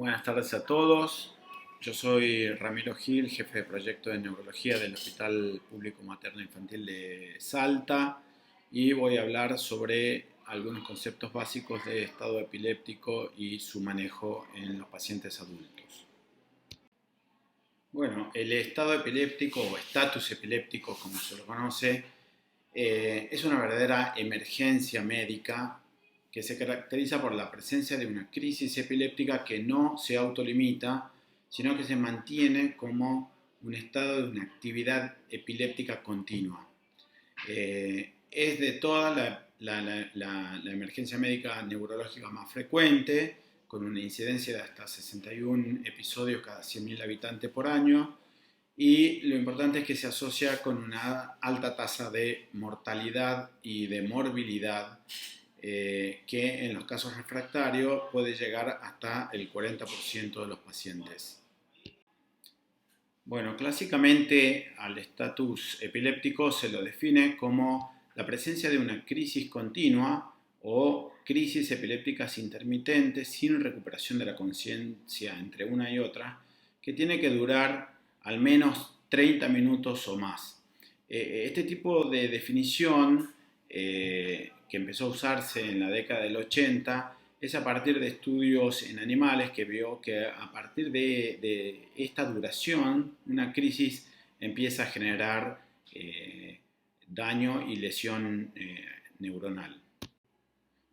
Buenas tardes a todos. Yo soy Ramiro Gil, jefe de proyecto de neurología del Hospital Público Materno Infantil de Salta, y voy a hablar sobre algunos conceptos básicos de estado epiléptico y su manejo en los pacientes adultos. Bueno, el estado epiléptico o estatus epiléptico, como se lo conoce, es una verdadera emergencia médica que se caracteriza por la presencia de una crisis epiléptica que no se autolimita, sino que se mantiene como un estado de una actividad epiléptica continua. Es de toda la emergencia médica neurológica más frecuente, con una incidencia de hasta 61 episodios cada 100.000 habitantes por año, y lo importante es que se asocia con una alta tasa de mortalidad y de morbilidad, que en los casos refractarios puede llegar hasta el 40% de los pacientes. Bueno, clásicamente al estatus epiléptico se lo define como la presencia de una crisis continua o crisis epilépticas intermitentes sin recuperación de la conciencia entre una y otra, que tiene que durar al menos 30 minutos o más. Este tipo de definición, que empezó a usarse en la década del 80, es a partir de estudios en animales que vio que a partir de esta duración, una crisis empieza a generar daño y lesión neuronal.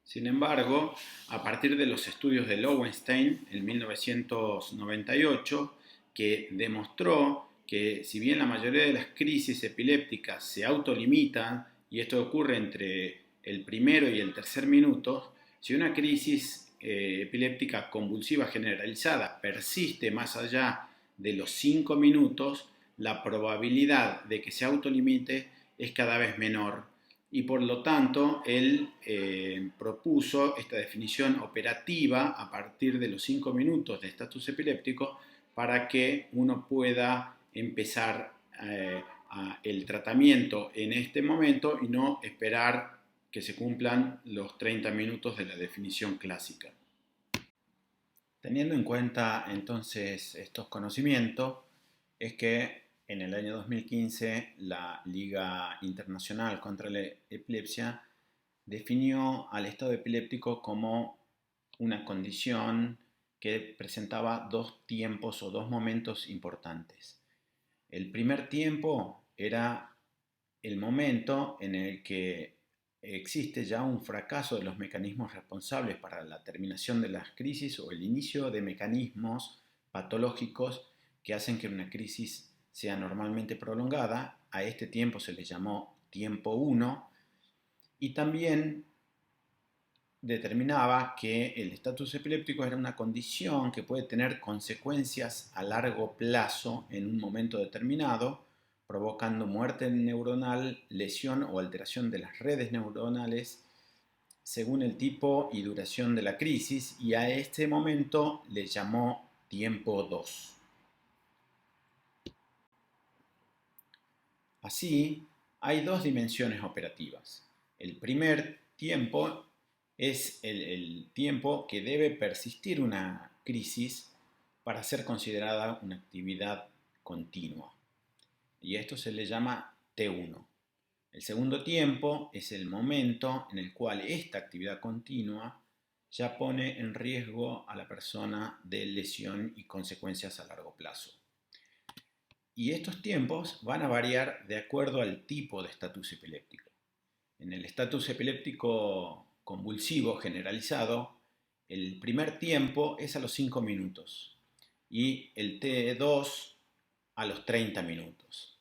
Sin embargo, a partir de los estudios de Lowenstein en 1998, que demostró que si bien la mayoría de las crisis epilépticas se autolimitan, y esto ocurre entre el primero y el tercer minuto, si una crisis epiléptica convulsiva generalizada persiste más allá de los 5 minutos, la probabilidad de que se autolimite es cada vez menor, y por lo tanto él propuso esta definición operativa a partir de los 5 minutos de estatus epiléptico para que uno pueda empezar el tratamiento en este momento y no esperar que se cumplan los 30 minutos de la definición clásica. Teniendo en cuenta entonces estos conocimientos, es que en el año 2015 la Liga Internacional contra la Epilepsia definió al estado epiléptico como una condición que presentaba dos tiempos o dos momentos importantes. El primer tiempo era el momento en el que existe ya un fracaso de los mecanismos responsables para la terminación de las crisis o el inicio de mecanismos patológicos que hacen que una crisis sea normalmente prolongada. A este tiempo se le llamó tiempo 1, y también determinaba que el estatus epiléptico era una condición que puede tener consecuencias a largo plazo en un momento determinado, provocando muerte neuronal, lesión o alteración de las redes neuronales según el tipo y duración de la crisis, y a este momento le llamó tiempo 2. Así, hay dos dimensiones operativas. El primer tiempo es el tiempo que debe persistir una crisis para ser considerada una actividad continua, y esto se le llama T1. El segundo tiempo es el momento en el cual esta actividad continua ya pone en riesgo a la persona de lesión y consecuencias a largo plazo. Y estos tiempos van a variar de acuerdo al tipo de estatus epiléptico. En el estatus epiléptico convulsivo generalizado, el primer tiempo es a los 5 minutos y el T2 a los 30 minutos.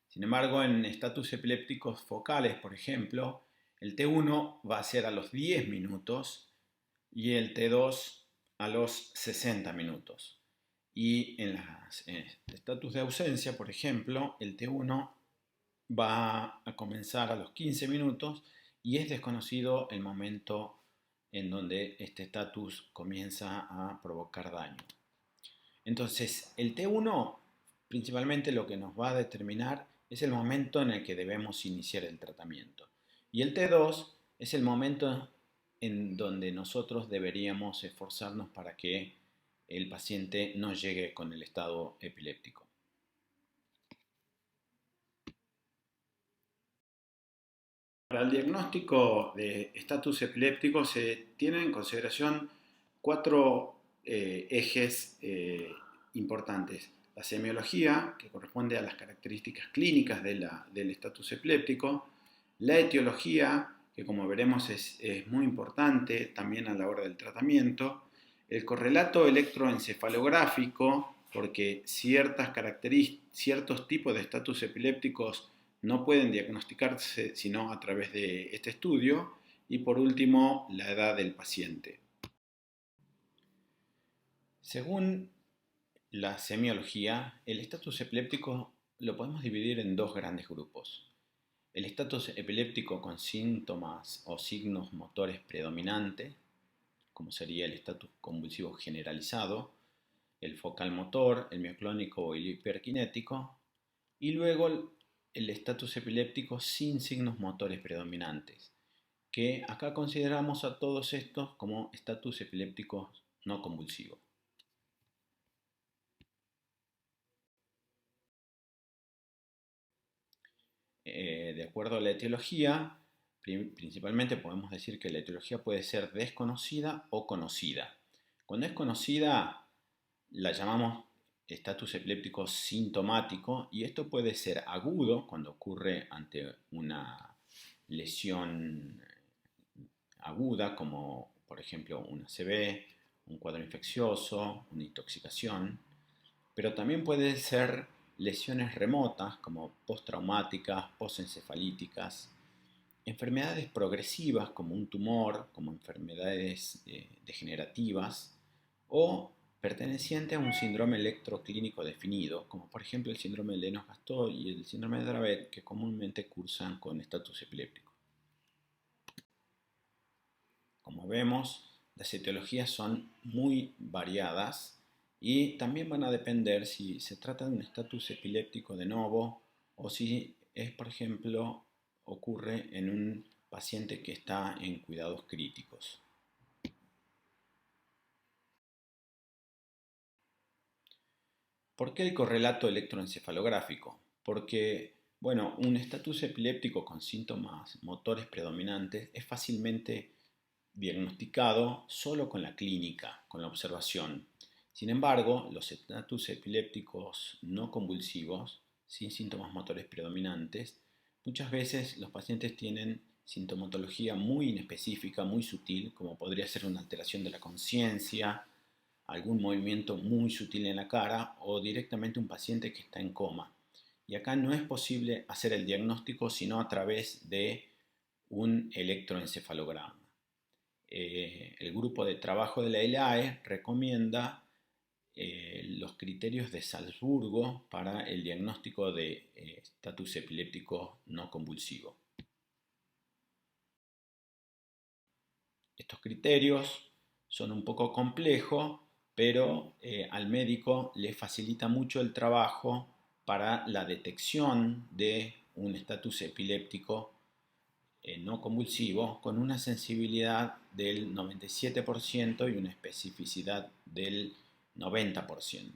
Sin embargo, en estatus epilépticos focales, por ejemplo, el T1 va a ser a los 10 minutos y el T2 a los 60 minutos. Y en estatus de ausencia, por ejemplo, el T1 va a comenzar a los 15 minutos y es desconocido el momento en donde este estatus comienza a provocar daño. Entonces, el T1 principalmente lo que nos va a determinar es el momento en el que debemos iniciar el tratamiento. Y el T2 es el momento en donde nosotros deberíamos esforzarnos para que el paciente no llegue con el estado epiléptico. Para el diagnóstico de estatus epiléptico se tienen en consideración cuatro ejes importantes. La semiología, que corresponde a las características clínicas del estatus epiléptico. La etiología, que como veremos es muy importante también a la hora del tratamiento. El correlato electroencefalográfico, porque ciertos tipos de estatus epilépticos no pueden diagnosticarse sino a través de este estudio. Y por último, la edad del paciente. Según la semiología, el estatus epiléptico lo podemos dividir en dos grandes grupos. El estatus epiléptico con síntomas o signos motores predominantes, como sería el estatus convulsivo generalizado, el focal motor, el mioclónico o el hiperkinético, y luego el estatus epiléptico sin signos motores predominantes, que acá consideramos a todos estos como estatus epilépticos no convulsivos. De acuerdo a la etiología, principalmente podemos decir que la etiología puede ser desconocida o conocida. Cuando es conocida, la llamamos estatus epiléptico sintomático, y esto puede ser agudo cuando ocurre ante una lesión aguda, como por ejemplo un ACV, un cuadro infeccioso, una intoxicación, pero también puede ser lesiones remotas como postraumáticas, postencefalíticas, enfermedades progresivas como un tumor, como enfermedades degenerativas, o perteneciente a un síndrome electroclínico definido, como por ejemplo el síndrome de Lennox-Gastaut y el síndrome de Dravet, que comúnmente cursan con estatus epiléptico. Como vemos, las etiologías son muy variadas y también van a depender si se trata de un estatus epiléptico de novo o si es, por ejemplo, ocurre en un paciente que está en cuidados críticos. ¿Por qué el correlato electroencefalográfico? Porque, bueno, un estatus epiléptico con síntomas motores predominantes es fácilmente diagnosticado solo con la clínica, con la observación. Sin embargo, los estatus epilépticos no convulsivos, sin síntomas motores predominantes, muchas veces los pacientes tienen sintomatología muy inespecífica, muy sutil, como podría ser una alteración de la conciencia, algún movimiento muy sutil en la cara o directamente un paciente que está en coma. Y acá no es posible hacer el diagnóstico sino a través de un electroencefalograma. El grupo de trabajo de la ELAE recomienda los criterios de Salzburgo para el diagnóstico de estatus epiléptico no convulsivo. Estos criterios son un poco complejos, pero al médico le facilita mucho el trabajo para la detección de un estatus epiléptico no convulsivo con una sensibilidad del 97% y una especificidad del 90%.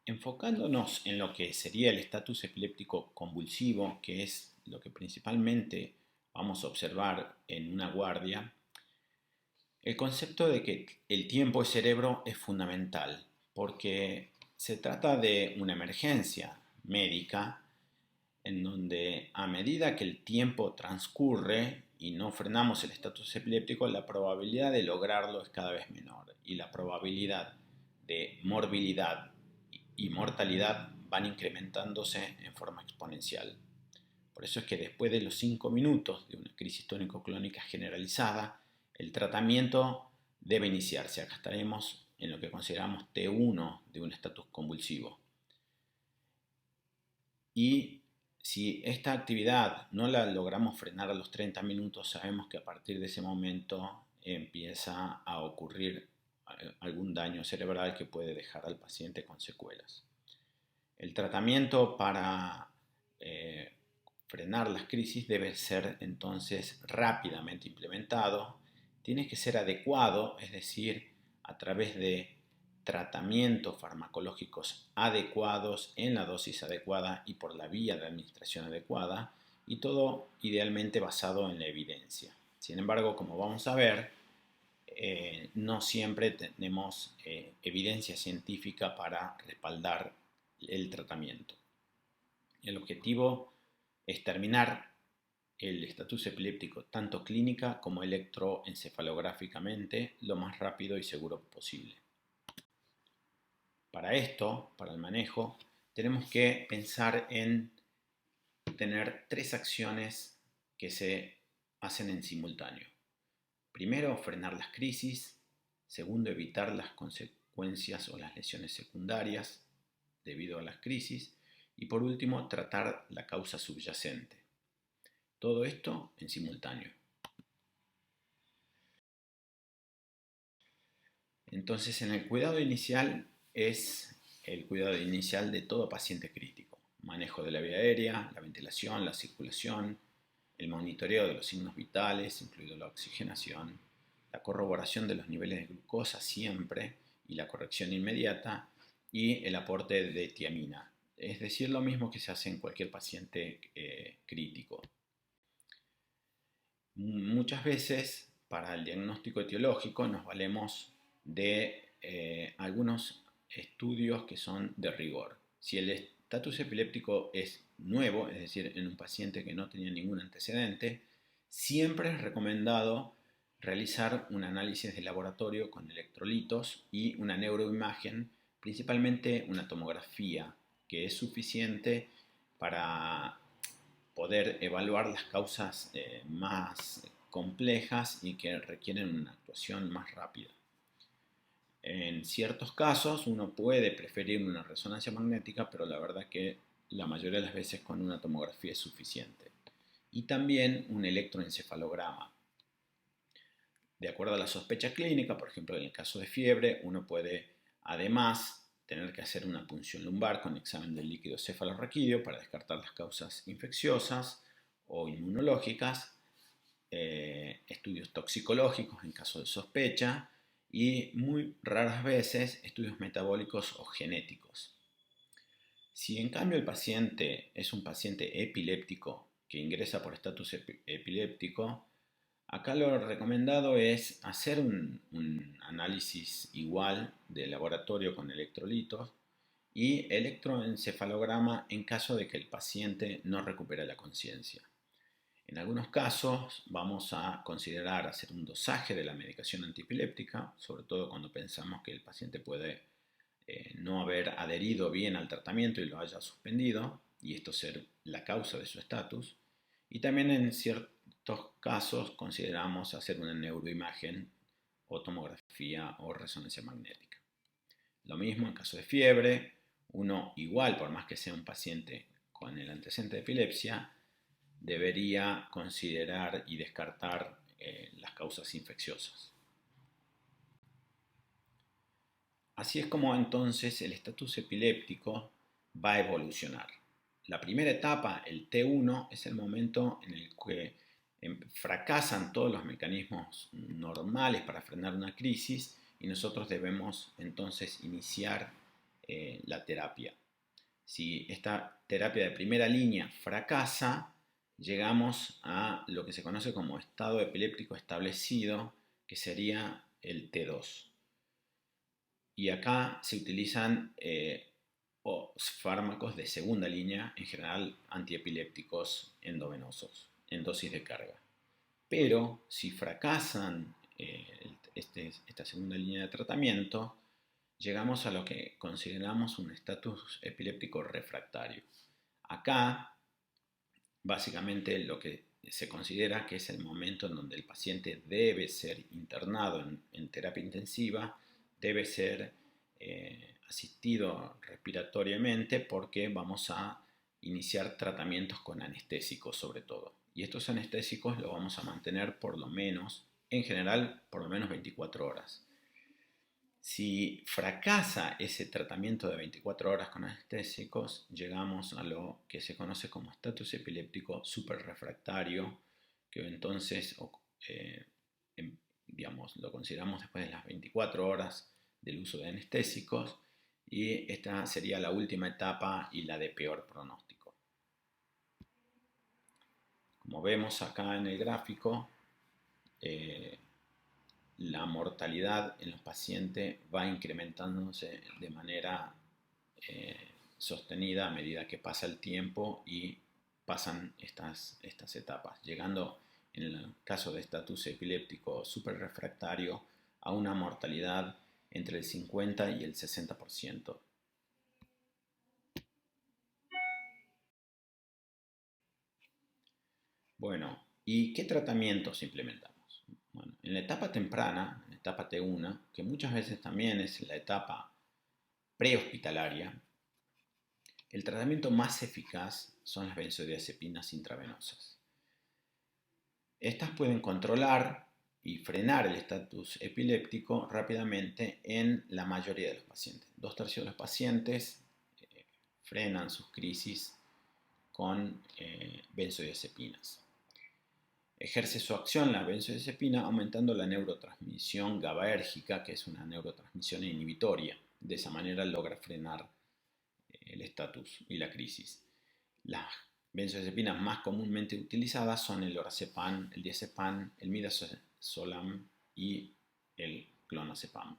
Enfocándonos en lo que sería el estatus epiléptico convulsivo, que es lo que principalmente vamos a observar en una guardia, el concepto de que el tiempo de cerebro es fundamental, porque se trata de una emergencia médica en donde a medida que el tiempo transcurre y no frenamos el estatus epiléptico, la probabilidad de lograrlo es cada vez menor y la probabilidad de morbilidad y mortalidad van incrementándose en forma exponencial. Por eso es que después de los 5 minutos de una crisis tónico-clónica generalizada, el tratamiento debe iniciarse. Acá estaremos en lo que consideramos T1 de un estatus convulsivo. Y si esta actividad no la logramos frenar a los 30 minutos, sabemos que a partir de ese momento empieza a ocurrir algún daño cerebral que puede dejar al paciente con secuelas. El tratamiento para frenar las crisis debe ser entonces rápidamente implementado, tiene que ser adecuado, es decir, a través de tratamientos farmacológicos adecuados en la dosis adecuada y por la vía de administración adecuada, y todo idealmente basado en la evidencia. Sin embargo, como vamos a ver, no siempre tenemos evidencia científica para respaldar el tratamiento. El objetivo es terminar el estatus epiléptico tanto clínica como electroencefalográficamente lo más rápido y seguro posible. Para esto, para el manejo, tenemos que pensar en tener 3 acciones que se hacen en simultáneo. Primero, frenar las crisis. Segundo, evitar las consecuencias o las lesiones secundarias debido a las crisis. Y por último, tratar la causa subyacente. Todo esto en simultáneo. Entonces, en el cuidado inicial es el cuidado inicial de todo paciente crítico. Manejo de la vía aérea, la ventilación, la circulación, el monitoreo de los signos vitales, incluido la oxigenación, la corroboración de los niveles de glucosa siempre y la corrección inmediata, y el aporte de tiamina, es decir, lo mismo que se hace en cualquier paciente crítico. Muchas veces para el diagnóstico etiológico nos valemos de algunos estudios que son de rigor. Si el estatus epiléptico es nuevo, es decir, en un paciente que no tenía ningún antecedente, siempre es recomendado realizar un análisis de laboratorio con electrolitos y una neuroimagen, principalmente una tomografía, que es suficiente para poder evaluar las causas más complejas y que requieren una actuación más rápida. En ciertos casos uno puede preferir una resonancia magnética, pero la verdad que la mayoría de las veces con una tomografía es suficiente. Y también un electroencefalograma. De acuerdo a la sospecha clínica, por ejemplo en el caso de fiebre, uno puede además tener que hacer una punción lumbar con examen del líquido cefalorraquídeo para descartar las causas infecciosas o inmunológicas, estudios toxicológicos en caso de sospecha y muy raras veces estudios metabólicos o genéticos. Si en cambio el paciente es un paciente epiléptico que ingresa por estatus epiléptico, acá lo recomendado es hacer un análisis igual de laboratorio con electrolitos y electroencefalograma en caso de que el paciente no recupere la conciencia. En algunos casos vamos a considerar hacer un dosaje de la medicación antiepiléptica, sobre todo cuando pensamos que el paciente puede no haber adherido bien al tratamiento y lo haya suspendido, y esto ser la causa de su estatus. Y también en ciertos casos consideramos hacer una neuroimagen o tomografía o resonancia magnética. Lo mismo en caso de fiebre, uno igual, por más que sea un paciente con el antecedente de epilepsia, debería considerar y descartar las causas infecciosas. Así es como entonces el estatus epiléptico va a evolucionar. La primera etapa, el T1, es el momento en el que fracasan todos los mecanismos normales para frenar una crisis y nosotros debemos entonces iniciar la terapia. Si esta terapia de primera línea fracasa, llegamos a lo que se conoce como estado epiléptico establecido, que sería el T2. Y acá se utilizan fármacos de segunda línea, en general antiepilépticos endovenosos, en dosis de carga. Pero si fracasan esta segunda línea de tratamiento, llegamos a lo que consideramos un estatus epiléptico refractario. Acá, básicamente, lo que se considera que es el momento en donde el paciente debe ser internado en terapia intensiva, debe ser asistido respiratoriamente porque vamos a iniciar tratamientos con anestésicos sobre todo. Y estos anestésicos los vamos a mantener por lo menos, en general, por lo menos 24 horas. Si fracasa ese tratamiento de 24 horas con anestésicos, llegamos a lo que se conoce como estatus epiléptico superrefractario, que entonces digamos, lo consideramos después de las 24 horas del uso de anestésicos, y esta sería la última etapa y la de peor pronóstico. Como vemos acá en el gráfico, la mortalidad en los pacientes va incrementándose de manera sostenida a medida que pasa el tiempo y pasan estas etapas, llegando en el caso de estatus epiléptico superrefractario a una mortalidad entre el 50 y el 60%. Bueno, ¿y qué tratamientos implementamos? Bueno, en la etapa temprana, en la etapa T1, que muchas veces también es la etapa prehospitalaria, el tratamiento más eficaz son las benzodiazepinas intravenosas. Estas pueden controlar y frenar el estatus epiléptico rápidamente en la mayoría de los pacientes. 2/3 de los pacientes frenan sus crisis con benzodiazepinas. Ejerce su acción la benzodiazepina aumentando la neurotransmisión GABAérgica, que es una neurotransmisión inhibitoria. De esa manera logra frenar el estatus y la crisis. Las benzodiazepinas más comúnmente utilizadas son el lorazepam, el diazepam, el midazolam y el clonazepam.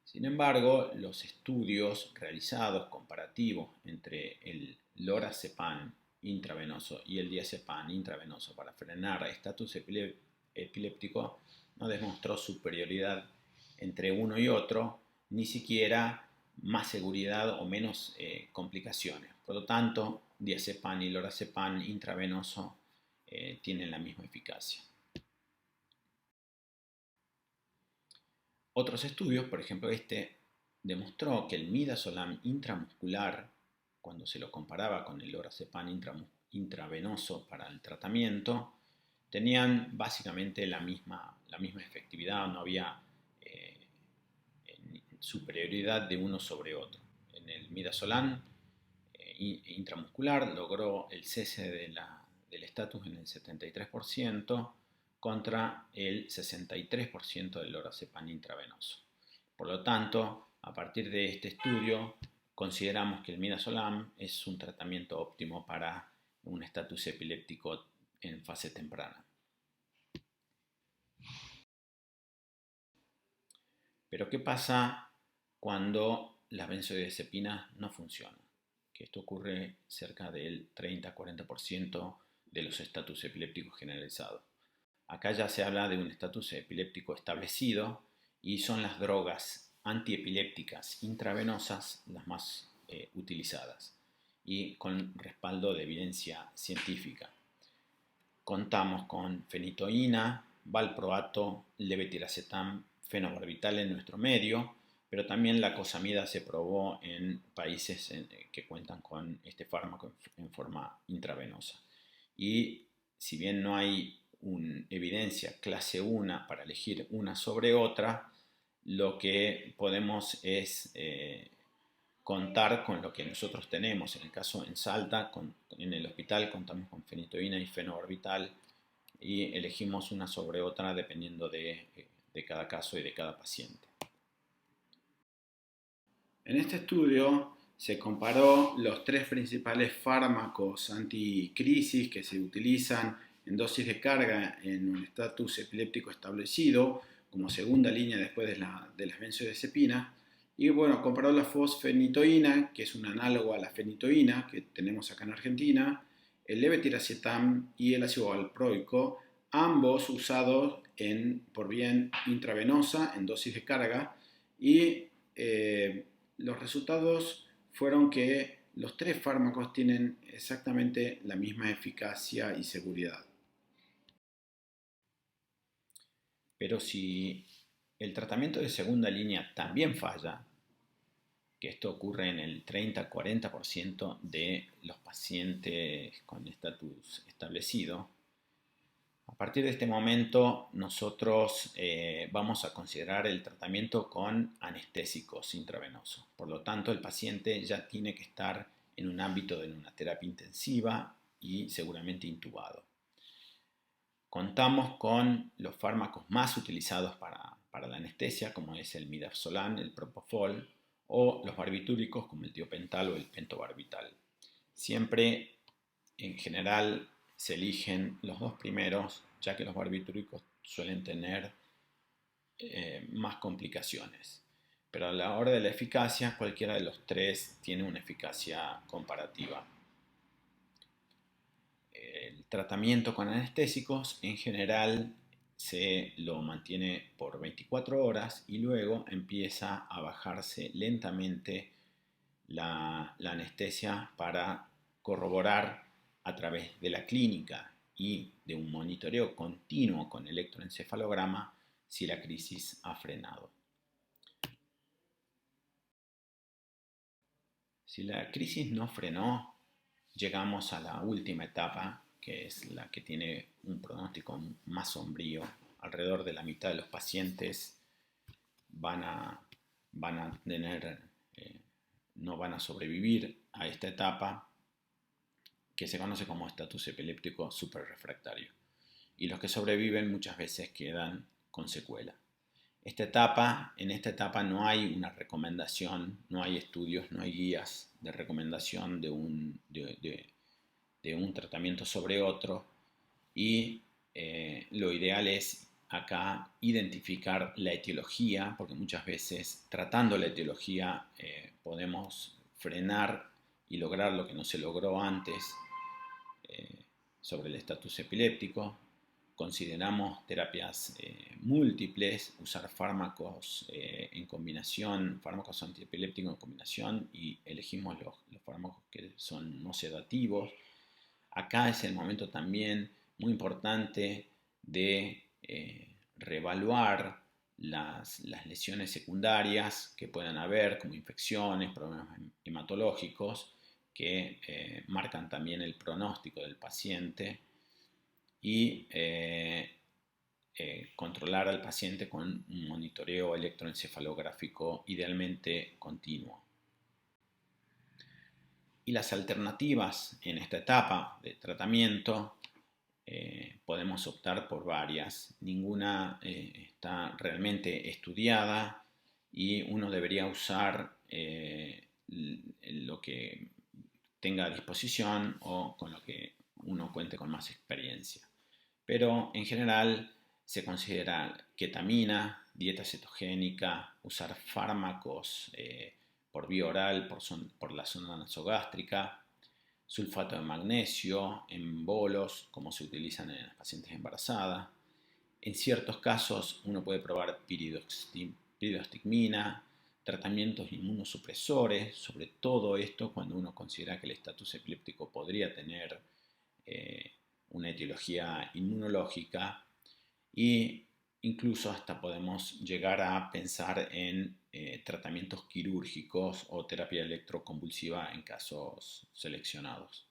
Sin embargo, los estudios realizados comparativos entre el lorazepam intravenoso y el diazepam intravenoso para frenar estatus epiléptico no demostró superioridad entre uno y otro, ni siquiera más seguridad o menos complicaciones. Por lo tanto, diazepam y lorazepam intravenoso tienen la misma eficacia. Otros estudios, por ejemplo demostró que el midazolam intramuscular, cuando se lo comparaba con el lorazepam intravenoso para el tratamiento, tenían básicamente la misma efectividad, no había superioridad de uno sobre otro. En el midazolam intramuscular logró el cese del estatus en el 73% contra el 63% del lorazepam intravenoso. Por lo tanto, a partir de este estudio, consideramos que el midazolam es un tratamiento óptimo para un estatus epiléptico en fase temprana. Pero ¿qué pasa cuando las benzodiazepinas no funcionan? Que esto ocurre cerca del 30-40% de los estatus epilépticos generalizados. Acá ya se habla de un estatus epiléptico establecido y son las drogas antiepilépticas intravenosas las más utilizadas y con respaldo de evidencia científica. Contamos con fenitoína, valproato, levetiracetam, fenobarbital en nuestro medio, pero también la cosamida se probó en países que cuentan con este fármaco en forma intravenosa. Y si bien no hay una evidencia clase 1 para elegir una sobre otra, lo que podemos es contar con lo que nosotros tenemos. En el caso en Salta, en el hospital contamos con fenitoína y fenobarbital y elegimos una sobre otra dependiendo de cada caso y de cada paciente. En este estudio se comparó los 3 principales fármacos anticrisis que se utilizan en dosis de carga en un estatus epiléptico establecido como segunda línea después de las benzodiazepinas. Y bueno, comparó la fosfenitoína, que es un análogo a la fenitoína que tenemos acá en Argentina, el levetiracetam y el ácido valproico, ambos usados por vía intravenosa en dosis de carga, y los resultados fueron que los 3 fármacos tienen exactamente la misma eficacia y seguridad. Pero si el tratamiento de segunda línea también falla, que esto ocurre en el 30-40% de los pacientes con estatus establecido, a partir de este momento nosotros vamos a considerar el tratamiento con anestésicos intravenosos. Por lo tanto, el paciente ya tiene que estar en un ámbito de una terapia intensiva y seguramente intubado. contamos con los fármacos más utilizados para la anestesia, como es el midazolam, el propofol, o los barbitúricos como el tiopental o el pentobarbital. Siempre, en general, se eligen los dos primeros, ya que los barbitúricos suelen tener más complicaciones. Pero a la hora de la eficacia, cualquiera de los tres tiene una eficacia comparativa. El tratamiento con anestésicos en general se lo mantiene por 24 horas y luego empieza a bajarse lentamente la anestesia para corroborar a través de la clínica y de un monitoreo continuo con electroencefalograma si la crisis ha frenado. Si la crisis no frenó, llegamos a la última etapa, que es la que tiene un pronóstico más sombrío. Alrededor de la mitad de los pacientes van a tener, no van a sobrevivir a esta etapa, que se conoce como estatus epiléptico superrefractario. Y los que sobreviven muchas veces quedan con secuela. En esta etapa no hay una recomendación, no hay estudios, no hay guías de recomendación de un tratamiento sobre otro, y lo ideal es acá identificar la etiología, porque muchas veces tratando la etiología podemos frenar y lograr lo que no se logró antes sobre el estatus epiléptico. Consideramos terapias múltiples, usar fármacos en combinación, fármacos antiepilépticos en combinación, y elegimos los fármacos que son no sedativos. Acá es el momento también muy importante de reevaluar las lesiones secundarias que puedan haber, como infecciones, problemas hematológicos, que marcan también el pronóstico del paciente, y controlar al paciente con un monitoreo electroencefalográfico idealmente continuo. Y las alternativas en esta etapa de tratamiento, podemos optar por varias. Ninguna está realmente estudiada y uno debería usar lo que tenga a disposición o con lo que uno cuente con más experiencia. Pero en general se considera ketamina, dieta cetogénica, usar fármacos por vía oral, por la zona nasogástrica, sulfato de magnesio en bolos, como se utilizan en las pacientes embarazadas. En ciertos casos uno puede probar piridostigmina, tratamientos inmunosupresores, sobre todo esto cuando uno considera que el estatus epiléptico podría tener una etiología inmunológica, e incluso hasta podemos llegar a pensar en tratamientos quirúrgicos o terapia electroconvulsiva en casos seleccionados.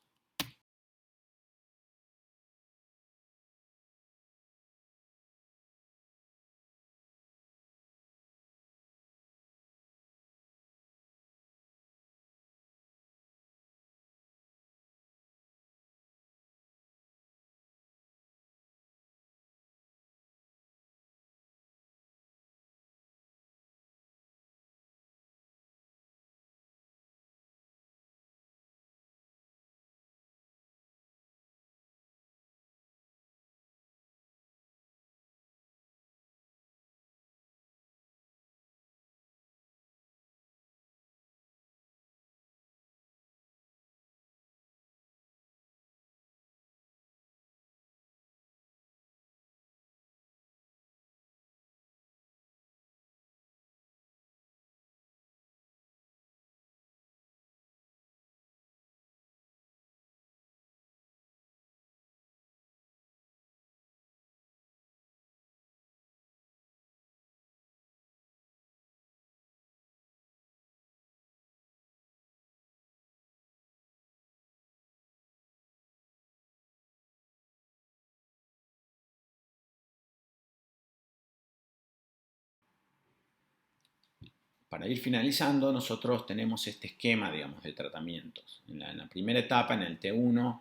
Para ir finalizando, nosotros tenemos este esquema, digamos, de tratamientos. En la primera etapa, en el T1,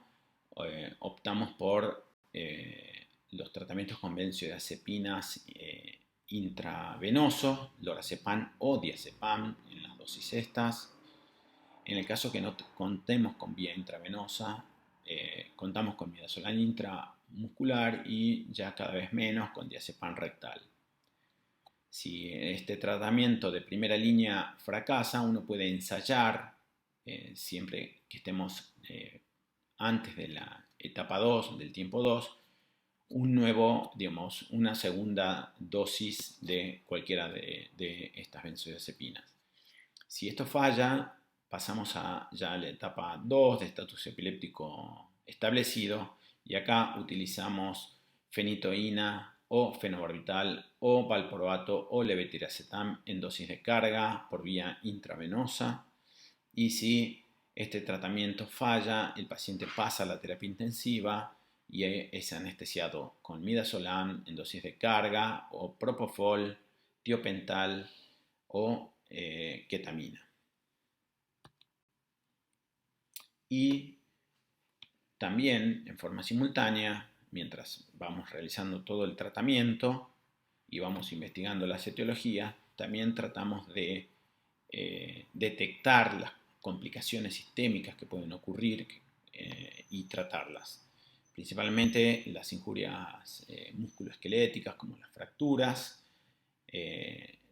optamos por los tratamientos con benzodiazepinas intravenosos, lorazepam o diazepam en las dosis estas. En el caso que no contemos con vía intravenosa, contamos con midazolam intramuscular y ya cada vez menos con diazepam rectal. Si este tratamiento de primera línea fracasa, uno puede ensayar, siempre que estemos antes de la etapa 2, del tiempo 2, una segunda dosis de cualquiera de estas benzodiazepinas. Si esto falla, pasamos ya a la etapa 2 de estatus epiléptico establecido y acá utilizamos fenitoína o fenobarbital o valproato o levetiracetam en dosis de carga por vía intravenosa. Y si este tratamiento falla, el paciente pasa a la terapia intensiva y es anestesiado con midazolam en dosis de carga o propofol, tiopental o ketamina. Y también en forma simultánea, mientras vamos realizando todo el tratamiento y vamos investigando las etiologías, también tratamos de detectar las complicaciones sistémicas que pueden ocurrir y tratarlas. Principalmente las injurias musculoesqueléticas como las fracturas,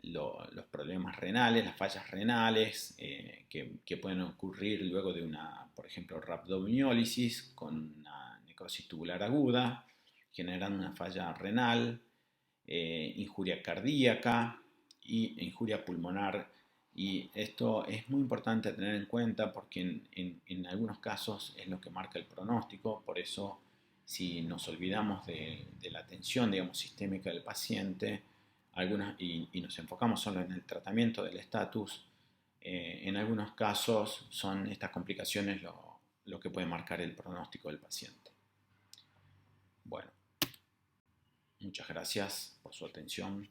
los problemas renales, las fallas renales que pueden ocurrir luego de una, por ejemplo, rhabdomyólisis con una necrosis tubular aguda, generando una falla renal, injuria cardíaca e injuria pulmonar. Y esto es muy importante tener en cuenta porque en algunos casos es lo que marca el pronóstico. Por eso, si nos olvidamos de la atención, digamos, sistémica del paciente, y nos enfocamos solo en el tratamiento del estatus, en algunos casos son estas complicaciones lo que puede marcar el pronóstico del paciente. Bueno, muchas gracias por su atención.